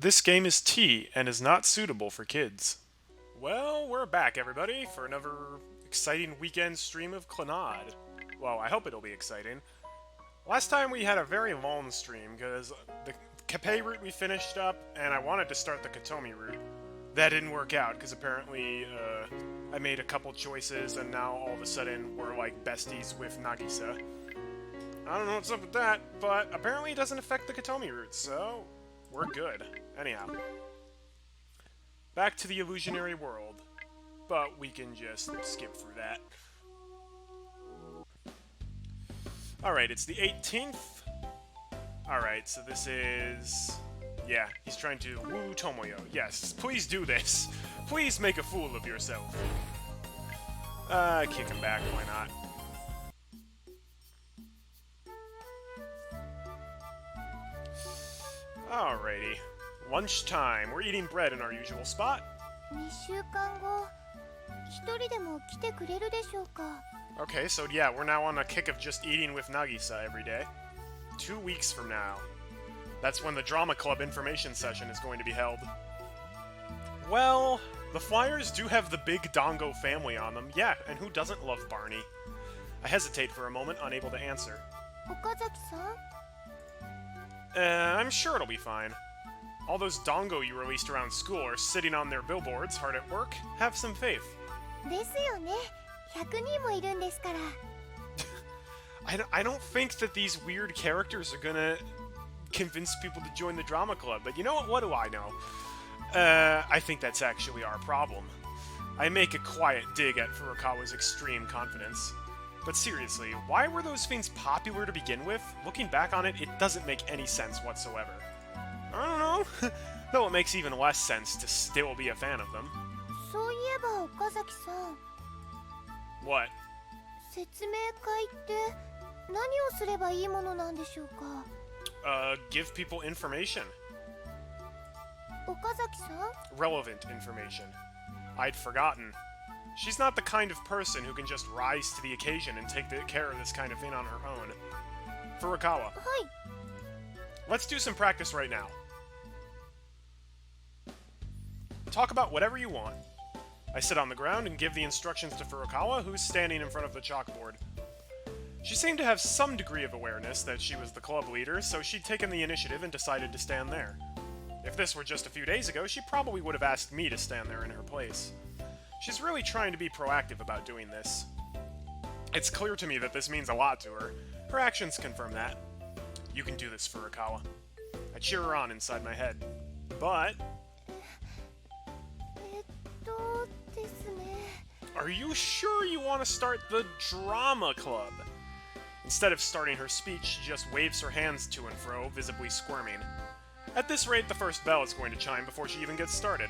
This game is T and is not suitable for kids. Well, we're back, everybody, for another exciting weekend stream of CLANNAD. Well, I hope it'll be exciting. Last time we had a very long stream, because the Kappei route we finished up, and I wanted to start the Kotomi route. That didn't work out, because apparently I made a couple choices, and now all of a sudden we're like besties with Nagisa. I don't know what's up with that, but apparently it doesn't affect the Kotomi route, so we're good. Anyhow. Back to the illusionary world. But we can just skip through that. Alright, it's the 18th. Alright, so this is... yeah, he's trying to woo Tomoya. Yes, please do this. Please make a fool of yourself. Kick him back, why not? Alrighty. Lunchtime. We're eating bread in our usual spot. 2週間後、一人でも来てくれるでしょうか? Okay, so yeah, we're now on a kick of just eating with Nagisa every day. 2 weeks from now. That's when the drama club information session is going to be held. Well, the flyers do have the big Dango family on them. Yeah, and who doesn't love Barney? I hesitate for a moment, unable to answer. 岡崎さん? I'm sure it'll be fine. All those Dango you released around school are sitting on their billboards, hard at work. Have some faith. ですよね。100人もいるんですから。I don't think that these weird characters are gonna convince people to join the drama club, but you know what? What do I know? I think that's actually our problem. I make a quiet dig at Furukawa's extreme confidence. But seriously, why were those things popular to begin with? Looking back on it, it doesn't make any sense whatsoever. I don't know. Though it makes even less sense to still be a fan of them. そういえば岡崎さん。 What? 説明会って何をすればいいものなんでしょうか? Give people information. 岡崎さん? Relevant information. I'd forgotten. She's not the kind of person who can just rise to the occasion and take care of this kind of thing on her own. Furukawa. はい。 Let's do some practice right now. Talk about whatever you want. I sit on the ground and give the instructions to Furukawa, who's standing in front of the chalkboard. She seemed to have some degree of awareness that she was the club leader, so she'd taken the initiative and decided to stand there. If this were just a few days ago, she probably would have asked me to stand there in her place. She's really trying to be proactive about doing this. It's clear to me that this means a lot to her. Her actions confirm that. You can do this, Furukawa. I cheer her on inside my head. But... ですね。 are you sure you want to start the drama club? Instead of starting her speech, she just waves her hands to and fro, visibly squirming. At this rate, the first bell is going to chime before she even gets started.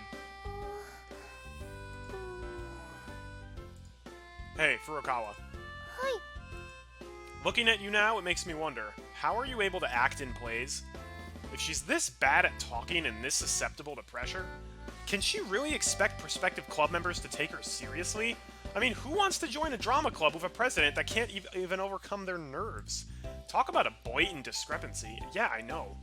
Hey, Furukawa. はい。 Looking at you now, it makes me wonder, how are you able to act in plays? If she's this bad at talking and this susceptible to pressure, can she really expect prospective club members to take her seriously? I mean, who wants to join a drama club with a president that can't even overcome their nerves? Talk about a blatant discrepancy. Yeah, I know.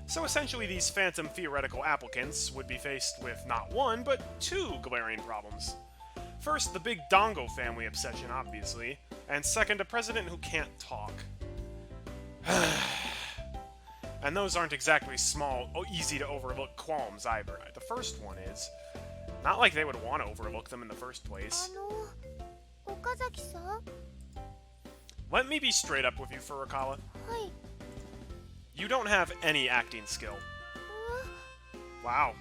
So essentially, these phantom theoretical applicants would be faced with not one, but two glaring problems. First, the big Dango family obsession, obviously, and second, a president who can't talk. And those aren't exactly small, easy to overlook qualms either. The first one is, not like they would want to overlook them in the first place. 岡崎さん? Let me be straight up with you, Furukawa. はい。 You don't have any acting skill. Wow,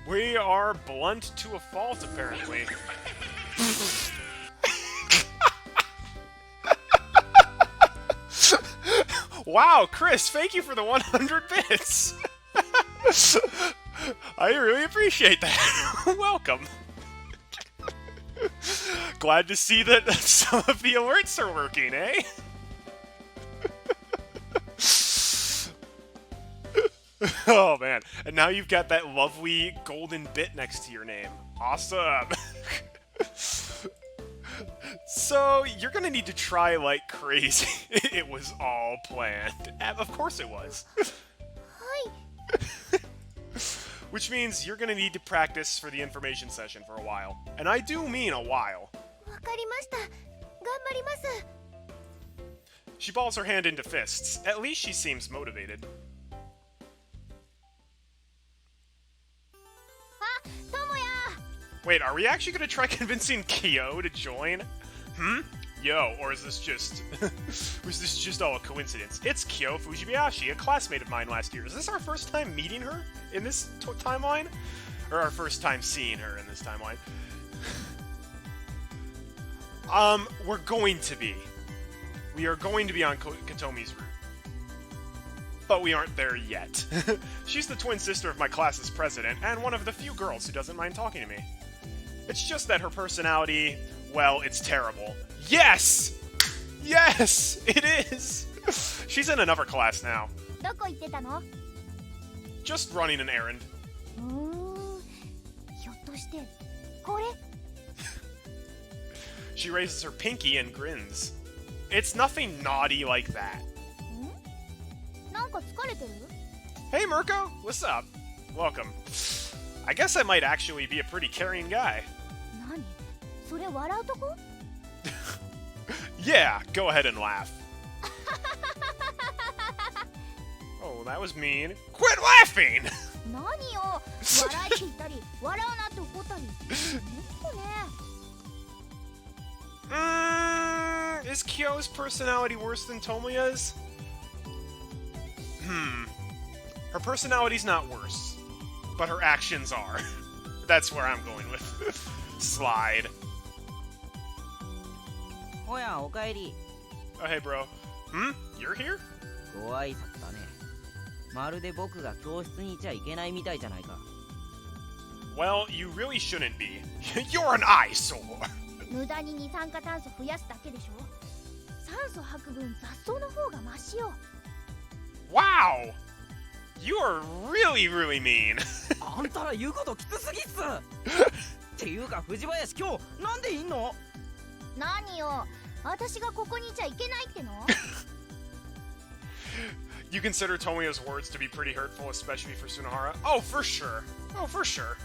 we are blunt to a fault, apparently. Wow, Chris, thank you for the 100 bits! I really appreciate that. Welcome. Glad to see that some of the alerts are working, eh? Oh man, and now you've got that lovely golden bit next to your name. Awesome! So, you're gonna need to try like crazy. It was all planned. Of course it was. はい。Which means you're gonna need to practice for the information session for a while. And I do mean a while. わかりました。頑張ります。 She balls her hand into fists. At least she seems motivated. あ、トモヤ。 Wait, are we actually gonna try convincing Kyou to join? Yo, or is this just... was this just all a coincidence? It's Kyou Fujibayashi, a classmate of mine last year. Is this our first time meeting her in this timeline? Or our first time seeing her in this timeline? We're going to be. We are going to be on Kotomi's route. But we aren't there yet. She's the twin sister of my class's president, and one of the few girls who doesn't mind talking to me. It's just that her personality, well, it's terrible. Yes! Yes! It is! She's in another class now. どこ行ってたの? Just running an errand. ひょっとしてこれ? She raises her pinky and grins. It's nothing naughty like that. なんか疲れてる? Hey Mirko, what's up? Welcome. I guess I might actually be a pretty caring guy. 何? それ笑うとこ? Yeah, go ahead and laugh. Oh, that was mean. Quit laughing! 何よ? 笑いって言ったり、笑うなって怒ったり。Is Kyo's personality worse than Tomoya's? Her personality's not worse, but her actions are. That's where I'm going with. Slide. おや、おかえり。 Oh, hey, bro. You're here? ご挨拶だね。まるで僕が教室にいちゃいけないみたいじゃないか。Well, you really shouldn't be. You're an eyesore. 無駄に二酸化炭素増やすだけでしょ。酸素吐く分雑草の方がマシよ。 Wow! You are really, really mean. あんたら言うこときつすぎっす。っていうか藤林今日なんでいんの？何よ、私がここにいちゃいけないっての？ You consider Tomoya's words to be pretty hurtful, especially for Sunahara? Oh, for sure. Oh, for sure.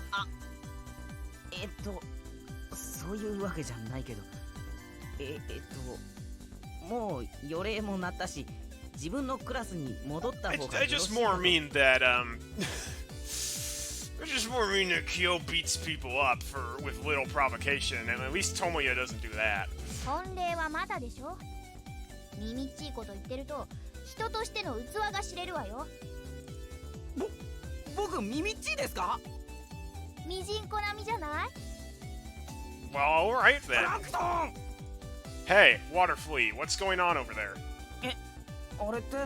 そういうわけじゃないけど。もう予令もなったし、自分のクラスに戻った方が。I just more mean that I just more mean that Kyo beats people up with little provocation, and at least Tomoya doesn't do that. 本例はまだでしょ。耳っちいこと言ってると人としての器が知れるわよ。僕耳っちいですか？ミジンコ並みじゃない？ Well, alright then. Hey, Water Flea, what's going on over there? あれって？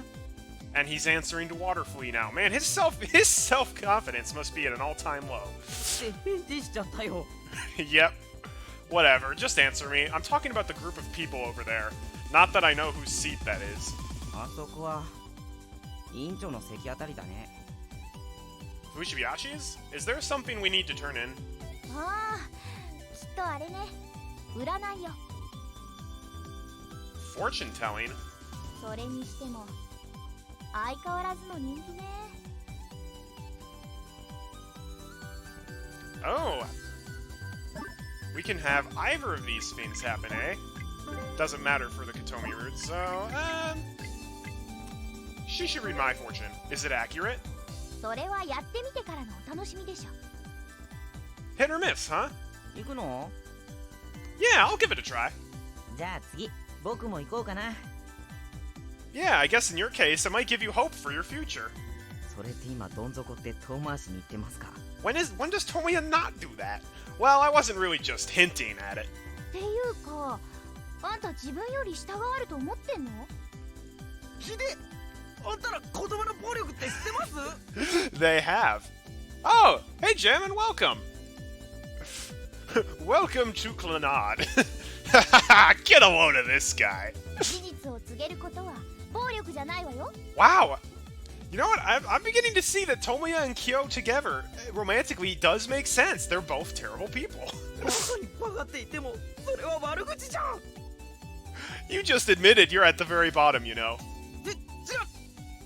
And he's answering to Water Flea now. Man, his self-confidence must be at an all-time low. 返事しちゃったよ。Yep. Whatever, just answer me. I'm talking about the group of people over there. Not that I know whose seat that is. あそこは委員長の席あたりだね。Fushibayashi's? Is there something we need to turn in? ああ、きっとあれね。占いよ。 Fortune telling? それにしても相変わらずの人気ね。 Oh. We can have either of these things happen, eh? Doesn't matter for the Kotomi route, so, she should read my fortune. Is it accurate? それはやってみてからのお楽しみでしょ。 Hit or miss, huh? 行くの？ Yeah, I'll give it a try. じゃあ次、僕も行こうかな。Yeah, I guess in your case, it might give you hope for your future. それって今どん底って遠回しに言ってますか？ When does Tomoya not do that? Well, I wasn't really just hinting at it. っていうか、あんた自分より下があると思ってんの？ひで、あんたら子供の暴力って知ってます？ They have. Oh, hey Jam and welcome. Welcome to CLANNAD. Get a load of this guy. 事実を告げることは暴力じゃないわよ。 Wow. You know what? I'm beginning to see that Tomoya and Kyou together romantically does make sense. They're both terrible people. 僕にバカって言ってもそれは悪口じゃん。 You just admitted you're at the very bottom, you know. 違う。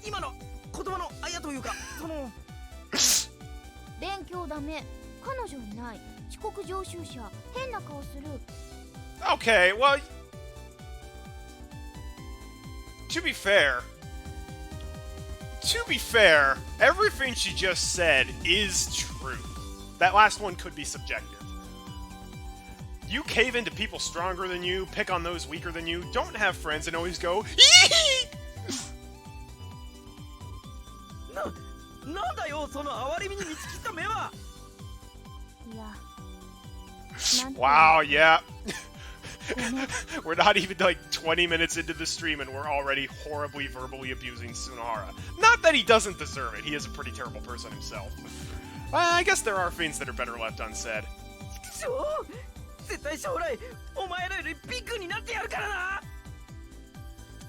今の言葉のあやというかその。で勉強ダメ、彼女いない、遅刻常習者、変な顔する。 Okay, well, to be fair, everything she just said is true. That last one could be subjective. You cave into people stronger than you, pick on those weaker than you, don't have friends, and always go, "Yee!" なんだよその哀れみに満ち切った目は。いや、なんて Wow, yeah. ごめん。 We're not even like 20 minutes into the stream and we're already horribly verbally abusing Tsunohara. Not that he doesn't deserve it, he is a pretty terrible person himself. I guess there are things that are better left unsaid. ちょ絶対将来お前らよりビッグになってやるからな。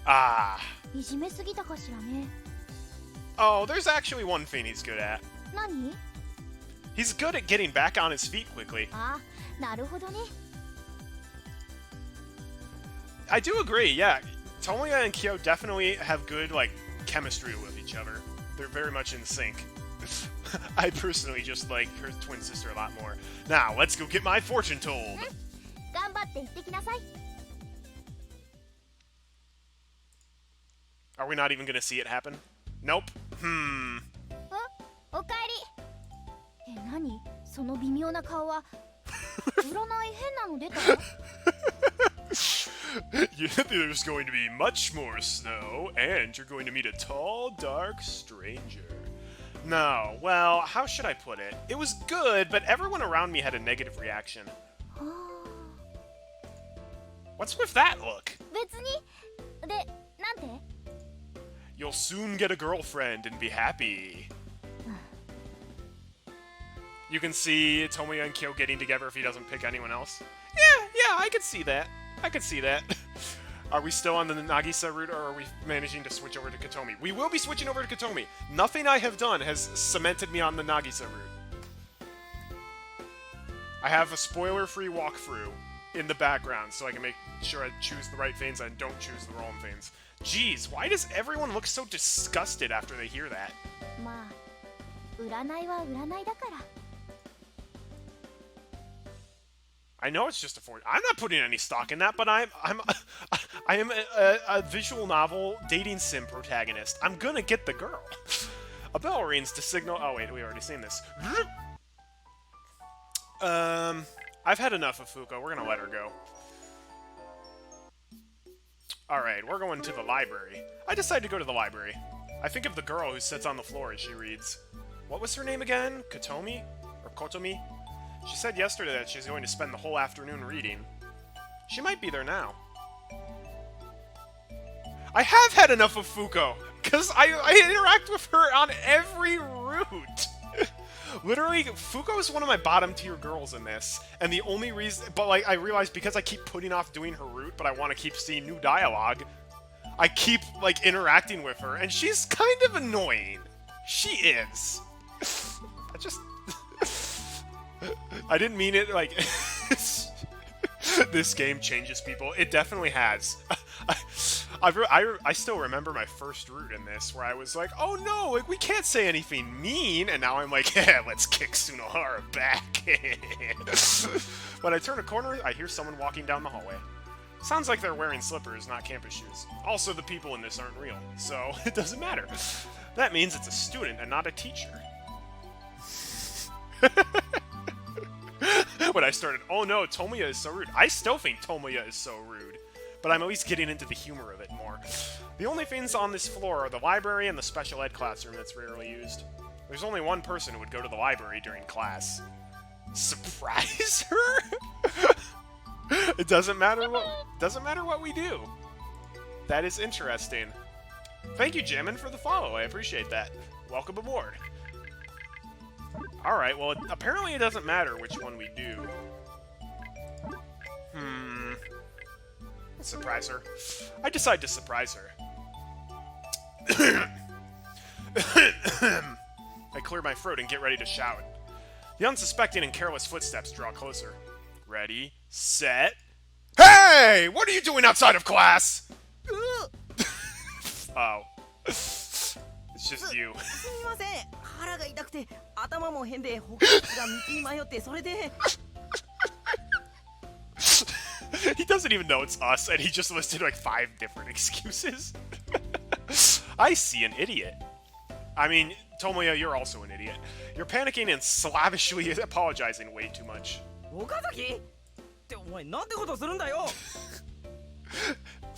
Ah. いじめすぎたかしらね。 Oh, there's actually one thing he's good at. 何？ He's good at getting back on his feet quickly. あ、なるほどね。 I do agree, yeah. Tomoya and Kyou definitely have good, like, chemistry with each other. They're very much in sync. I personally just like her twin sister a lot more. Now, let's go get my fortune told. 頑張って行ってきなさい。 Are we not even gonna see it happen? Nope. おかえり。何？その微妙な顔は。占い変なの出た？ There's going to be much more snow, and you're going to meet a tall, dark stranger. No, well, how should I put it? It was good, but everyone around me had a negative reaction. What's with that look? 別に。で、なんて？ You'll soon get a girlfriend and be happy. You can see Tomoya and Kyou getting together if he doesn't pick anyone else. Yeah, I could see that. I could see that. Are we still on the Nagisa route, or are we managing to switch over to Kotomi? We will be switching over to Kotomi. Nothing I have done has cemented me on the Nagisa route. I have a spoiler-free walkthrough in the background, so I can make sure I choose the right things and don't choose the wrong things. Jeez, why does everyone look so disgusted after they hear that? まあ、占いは占いだから。 I know it's just a fortune. I'm not putting any stock in that, but I am a visual novel dating sim protagonist. I'm gonna get the girl. A bell rings to signal. Oh wait, we already seen this. I've had enough of Fuko. We're gonna let her go. All right, we're going to the library. I decided to go to the library. I think of the girl who sits on the floor as she reads. What was her name again? Kotomi or Kotomi? She said yesterday that she's going to spend the whole afternoon reading. She might be there now. I have had enough of Fuko, because I interact with her on every route. Literally, Fuko is one of my bottom tier girls in this, and the only reason, but like, I realized because I keep putting off doing her route, but I want to keep seeing new dialogue, I keep, like, interacting with her, and she's kind of annoying. She is. I just... I didn't mean it, like... This game changes people. It definitely has. I still remember my first route in this, where I was like, oh no, like, we can't say anything mean, and now I'm like, yeah, let's kick Tsunohara back. When I turn a corner, I hear someone walking down the hallway. Sounds like they're wearing slippers, not campus shoes. Also, the people in this aren't real, so it doesn't matter. That means it's a student and not a teacher. When I started, oh no, Tomoya is so rude. I still think Tomoya is so rude, but I'm at least getting into the humor of it more. The only things on this floor are the library and the special ed classroom that's rarely used. There's only one person who would go to the library during class. Surprise her? It doesn't matter what we do. That is interesting. Thank you, Jamin, for the follow. I appreciate that. Welcome aboard. Alright, well, apparently it doesn't matter which one we do. Surprise her. I decide to surprise her. I clear my throat and get ready to shout. The unsuspecting and careless footsteps draw closer. Ready, set... Hey! What are you doing outside of class? Oh. It's just you. すみません、腹が痛くて頭も変で保健室が道に迷って、それで He doesn't even know it's us, and he just listed like 5 different excuses. I see an idiot. I mean, Tomoya, you're also an idiot. You're panicking and slavishly apologizing way too much. 岡崎ってお前なんてことするんだよ。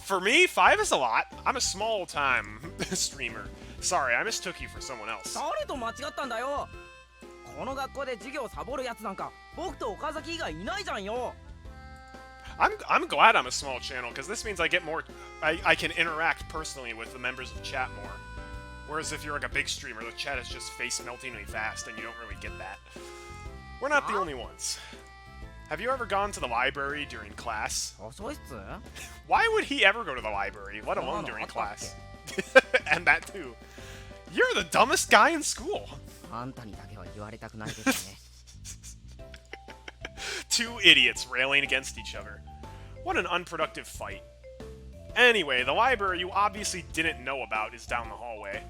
For me, 5 is a lot. I'm a small-time streamer. Sorry, I mistook you for someone else. 誰と間違ったんだよ。この学校で授業サボるやつなんか僕と岡崎以外いないじゃんよ。 I'm glad I'm a small channel, because this means I get more... I can interact personally with the members of chat more. Whereas if you're like a big streamer, the chat is just face-meltingly fast, and you don't really get that. We're not the only ones. Have you ever gone to the library during class? 図書室 Why would he ever go to the library, let alone during class? And that too. You're the dumbest guy in school. あんたにだけは言われたくないですね。 Two idiots railing against each other. What an unproductive fight. Anyway, the library you obviously didn't know about is down the hallway.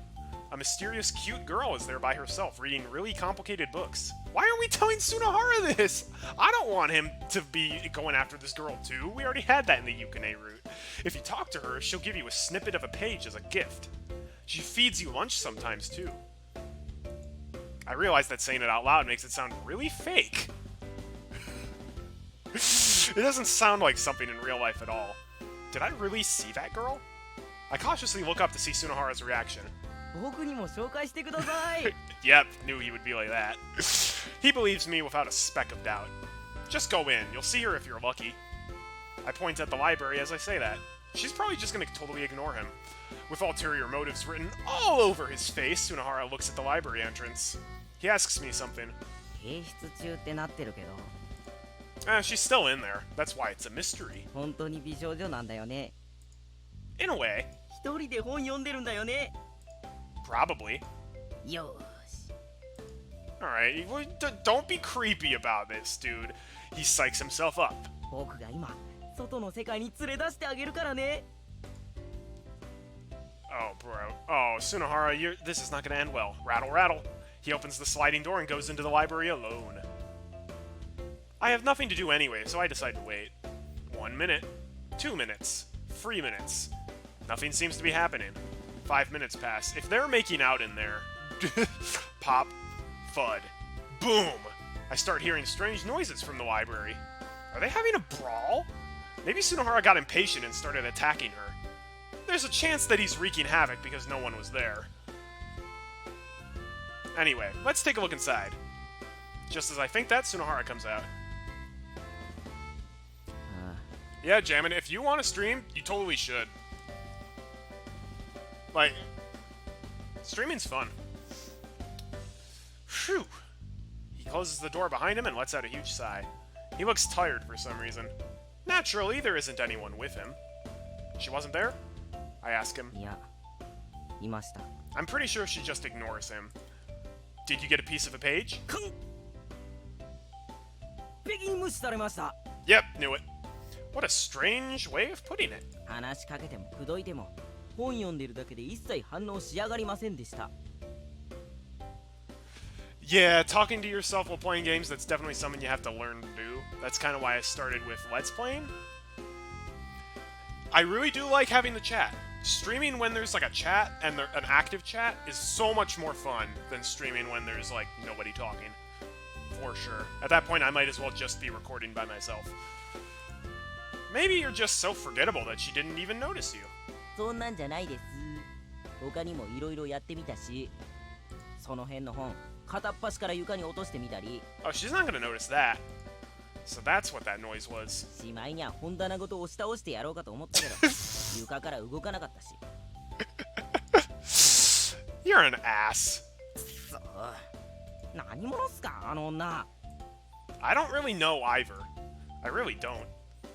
A mysterious cute girl is there by herself reading really complicated books. Why are we telling Tsunohara this? I don't want him to be going after this girl too. We already had that in the Yukine route. If you talk to her, she'll give you a snippet of a page as a gift. She feeds you lunch sometimes too. I realize that saying it out loud makes it sound really fake. It doesn't sound like something in real life at all. Did I really see that girl? I cautiously look up to see Tsunohara's reaction. 僕にも紹介してください。 Yep, knew he would be like that. He believes me without a speck of doubt. Just go in, you'll see her if you're lucky. I point at the library as I say that. She's probably just gonna totally ignore him. With ulterior motives written all over his face, Tsunohara looks at the library entrance. He asks me something. 提出中ってなってるけど、 She's still in there. That's why it's a mystery. 本当に美少女なんだよね。 In a way, 一人で本読んでるんだよね。 probably. よーし。 Alright, don't be creepy about this, dude. He psychs himself up. 僕が今外の世界に連れ出してあげるからね。 Oh, bro. Oh, Tsunohara, this is not gonna end well. Rattle, rattle. He opens the sliding door and goes into the library alone. I have nothing to do anyway, so I decide to wait. 1 minute. 2 minutes. 3 minutes. Nothing seems to be happening. 5 minutes pass. If they're making out in there... Pop. Fud. Boom! I start hearing strange noises from the library. Are they having a brawl? Maybe Tsunohara got impatient and started attacking her. There's a chance that he's wreaking havoc because no one was there. Anyway, let's take a look inside. Just as I think that, Tsunohara comes out. Yeah, Jammin, if you want to stream, you totally should. Like, streaming's fun. Phew. He closes the door behind him and lets out a huge sigh. He looks tired for some reason. Naturally, there isn't anyone with him. She wasn't there? I ask him. いや、いました。 I'm pretty sure she just ignores him. Did you get a piece of a page? 完璧に無視されました。 Yep, knew it. What a strange way of putting it. 話しかけても口説いても本読んでるだけで一切反応しやがりませんでした。 Yeah, talking to yourself while playing games, that's definitely something you have to learn to do. That's kind of why I started with Let's Playing. I really do like having the chat. Streaming when there's like a chat and an active chat is so much more fun than streaming when there's like nobody talking. For sure. At that point, I might as well just be recording by myself. Maybe you're just so forgettable that she didn't even notice you. そんなんじゃないです。他にもいろいろやってみたし、その辺の本片っ端から床に落としてみたり。 Oh, she's not gonna notice that. So that's what that noise was. しまいには本棚ごと押し倒してやろうかと思ったけど、床から動かなかったし。 You're an ass. そう。何者っすか、あの女。 I don't really know either. I really don't.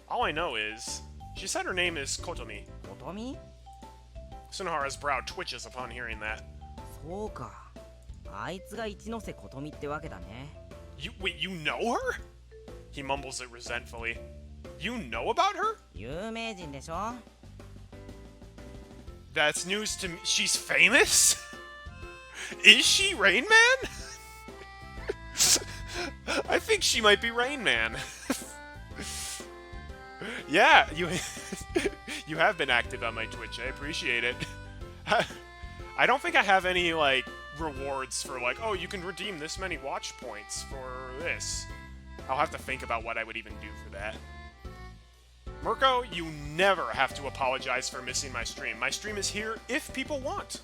All I know is... She said her name is Kotomi. ことみ？ Tsunohara's brow twitches upon hearing that. そうか。あいつが一ノ瀬ことみってわけだね。 Wait, you know her? He mumbles it resentfully. You know about her? 有名人でしょ？ That's news to me. She's famous? Is she Rain Man? I think she might be Rain Man. Yeah, you you have been active on my Twitch. I appreciate it. I don't think I have any, like, rewards for, like, oh, you can redeem this many watch points for this. I'll have to think about what I would even do for that. Mirko, you never have to apologize for missing my stream. My stream is here if people want.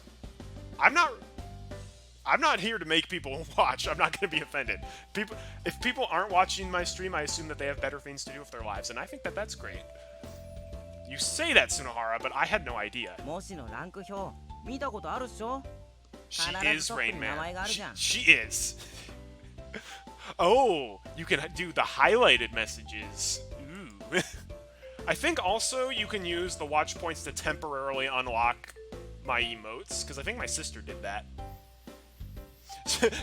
I'm not here to make people watch. I'm not going to be offended. If people aren't watching my stream, I assume that they have better things to do with their lives, and I think that that's great. You say that, Tsunohara, but I had no idea. 模試のランク表見たことあるっしょ She 必ず is トップ Rain に名前 Man. があるじゃん She is. Oh, you can do the highlighted messages. Ooh. I think also you can use the watch points to temporarily unlock my emotes, because I think my sister did that.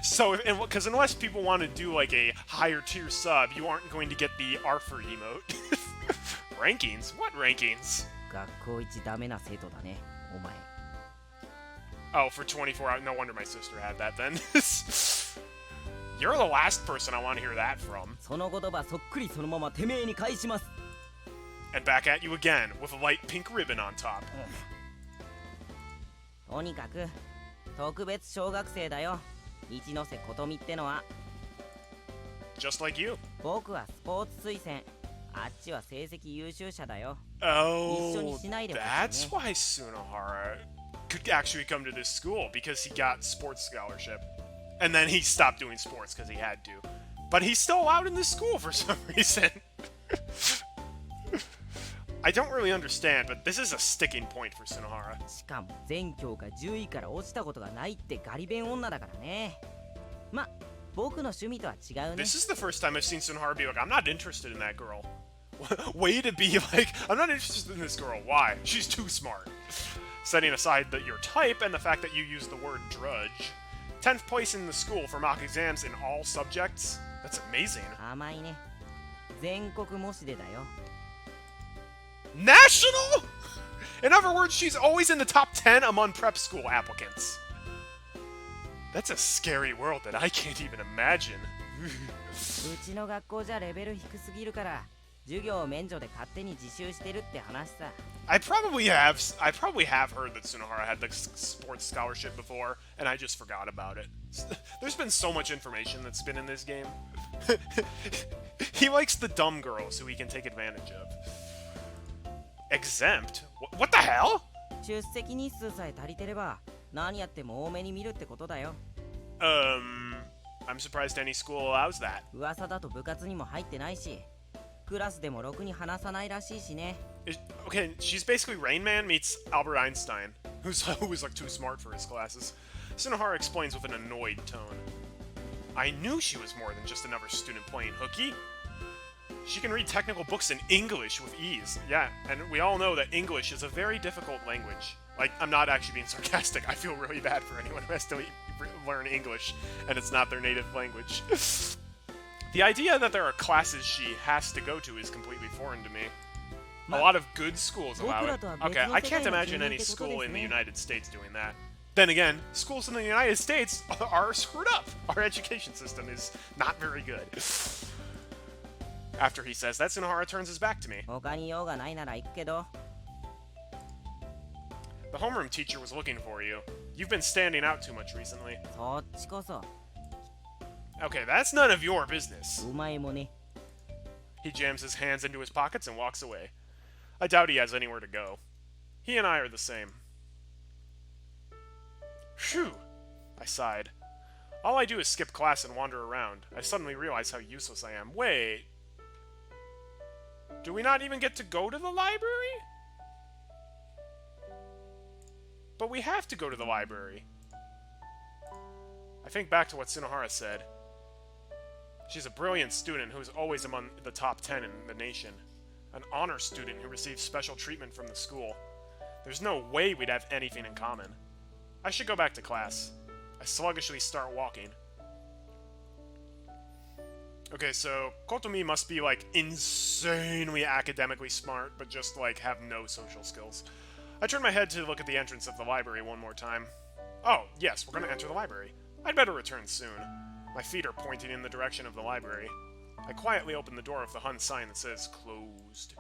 So, because unless people want to do like a higher tier sub, you aren't going to get the Arthur emote. Rankings? What rankings? 学校一ダメな生徒だねお前 Oh, for 24 hours. No wonder my sister had that then. You're the last person I want to hear that from. その言葉そっくりそのままてめえに返します And back at you again, with a light pink ribbon on top. とにかく特別小学生だよ一ノ瀬琴美ってのは Just like you. 僕はスポーツ推薦あっちは成績優秀者だよ Oh, 一緒にしないでほしいね。 that's why Tsunohara could actually come to this school, because he got sports scholarship. And then he stopped doing sports because he had to. But he's still allowed in this school for some reason. I don't really understand, but this is a sticking point for Tsunohara. しかも全教科10位から落ちたことがないってガリ勉女だからねま僕の趣味とは違うね This is the first time I've seen Tsunohara be like, I'm not interested in that girl. Way to be like, I'm not interested in this girl. Why? She's too smart. Setting aside your type and the fact that you use the word drudge. 10th place in the school for mock exams in all subjects. That's amazing. 甘いね全国模試でだよ National? In other words, she's always in the top 10 among prep school applicants. That's a scary world that I can't even imagine. うちの学校じゃレベル低すぎるから授業を免除で勝手に自習してるって話さ I probably have heard that Tsunohara had the sports scholarship before, and I just forgot about it. There's been so much information that's been in this game. He likes the dumb girls who he can take advantage of. Exempt? What the hell? 出席日数さえ足りてれば何やっても多めに見るってことだよ I'm surprised any school allows that. 噂だと部活にも入ってないしクラスでもろくに話さないらしいしね Okay, she's basically Rain Man meets Albert Einstein, who was like too smart for his classes. Tsunohara explains with an annoyed tone. I knew she was more than just another student playing hooky. She can read technical books in English with ease. Yeah, and we all know that English is a very difficult language. Like, I'm not actually being sarcastic. I feel really bad for anyone who has to learn English and it's not their native language. The idea that there are classes she has to go to is completely foreign to me. A lot of good schools allow it. Okay, I can't imagine any school in the United States doing that. Then again, schools in the United States are screwed up. Our education system is not very good. After he says that, Tsunohara turns his back to me. 他に用がないなら行くけど The homeroom teacher was looking for you. You've been standing out too much recently. そっちこそ Okay, that's none of your business. お前もね He jams his hands into his pockets and walks away. I doubt he has anywhere to go. He and I are the same. Phew! I sighed. All I do is skip class and wander around. I suddenly realize how useless I am. Wait. Do we not even get to go to the library? But we have to go to the library. I think back to what Tsunohara said. She's a brilliant student who is always among the top 10 in the nation. An honor student who receives special treatment from the school. There's no way we'd have anything in common. I should go back to class. I sluggishly start walking. Okay, so Kotomi must be, like, insanely academically smart, but just, like, have no social skills. I turn my head to look at the entrance of the library one more time. Oh, yes, we're gonna enter the library. I'd better return soon. My feet are pointing in the direction of the library. I quietly open the door of the Hun sign that says closed.